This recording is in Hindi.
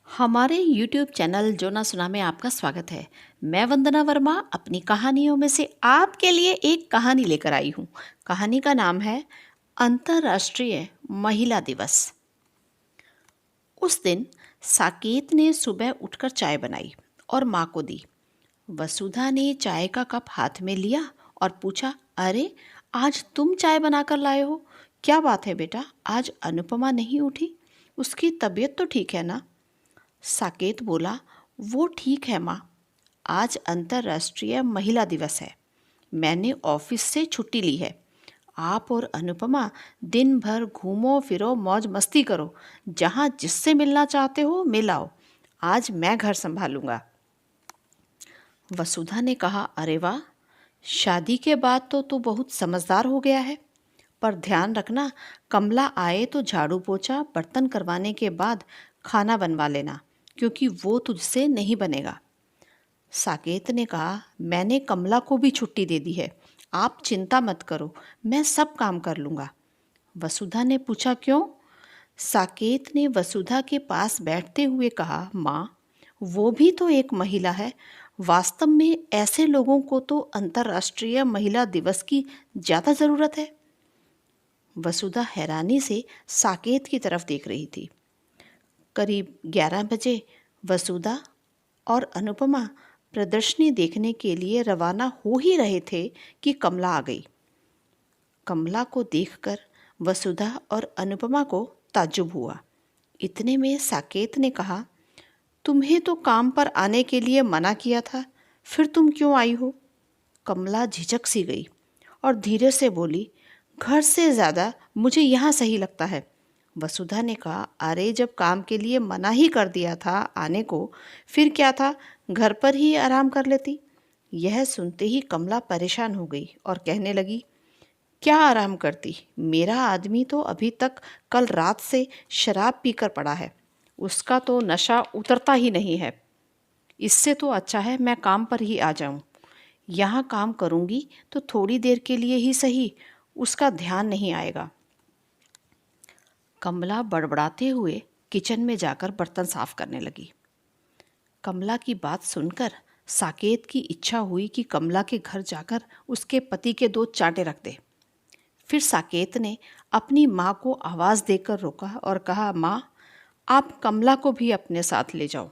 हमारे YouTube चैनल जो ना सुना में आपका स्वागत है। मैं वंदना वर्मा अपनी कहानियों में से आपके लिए एक कहानी लेकर आई हूँ। कहानी का नाम है अंतर्राष्ट्रीय महिला दिवस। उस दिन साकेत ने सुबह उठकर चाय बनाई और माँ को दी। वसुधा ने चाय का कप हाथ में लिया और पूछा, अरे आज तुम चाय बनाकर लाए हो? क्या बात है बेटा, आज अनुपमा नहीं उठी? उसकी तबीयत तो ठीक है ना? साकेत बोला, वो ठीक है माँ। आज अंतर्राष्ट्रीय महिला दिवस है। मैंने ऑफिस से छुट्टी ली है। आप और अनुपमा दिन भर घूमो फिरो, मौज मस्ती करो। जहाँ जिससे मिलना चाहते हो मिल आओ। आज मैं घर संभालूंगा। वसुधा ने कहा, अरे वाह, शादी के बाद तो तू बहुत समझदार हो गया है। पर ध्यान रखना, कमला आए तो झाड़ू पोछा बर्तन करवाने के बाद खाना बनवा लेना, क्योंकि वो तुझसे नहीं बनेगा। साकेत ने कहा, मैंने कमला को भी छुट्टी दे दी है। आप चिंता मत करो, मैं सब काम कर लूँगा। वसुधा ने पूछा, क्यों? साकेत ने वसुधा के पास बैठते हुए कहा, माँ, वो भी तो एक महिला है। वास्तव में ऐसे लोगों को तो अंतर्राष्ट्रीय महिला दिवस की ज़्यादा ज़रूरत है। वसुधा हैरानी से साकेत की तरफ देख रही थी। करीब 11 बजे वसुधा और अनुपमा प्रदर्शनी देखने के लिए रवाना हो ही रहे थे कि कमला आ गई। कमला को देखकर वसुधा और अनुपमा को ताज्जुब हुआ। इतने में साकेत ने कहा, तुम्हें तो काम पर आने के लिए मना किया था, फिर तुम क्यों आई हो? कमला झिझक सी गई और धीरे से बोली, घर से ज़्यादा मुझे यहाँ सही लगता है। वसुधा ने कहा, अरे जब काम के लिए मना ही कर दिया था आने को, फिर क्या था, घर पर ही आराम कर लेती। यह सुनते ही कमला परेशान हो गई और कहने लगी, क्या आराम करती? मेरा आदमी तो अभी तक कल रात से शराब पीकर पड़ा है। उसका तो नशा उतरता ही नहीं है। इससे तो अच्छा है मैं काम पर ही आ जाऊं। यहाँ काम करूंगी तो थोड़ी देर के लिए ही सही, उसका ध्यान नहीं आएगा। कमला बड़बड़ाते हुए किचन में जाकर बर्तन साफ करने लगी। कमला की बात सुनकर साकेत की इच्छा हुई कि कमला के घर जाकर उसके पति के 2 चांटे रख दे। फिर साकेत ने अपनी माँ को आवाज़ देकर रोका और कहा, माँ, आप कमला को भी अपने साथ ले जाओ।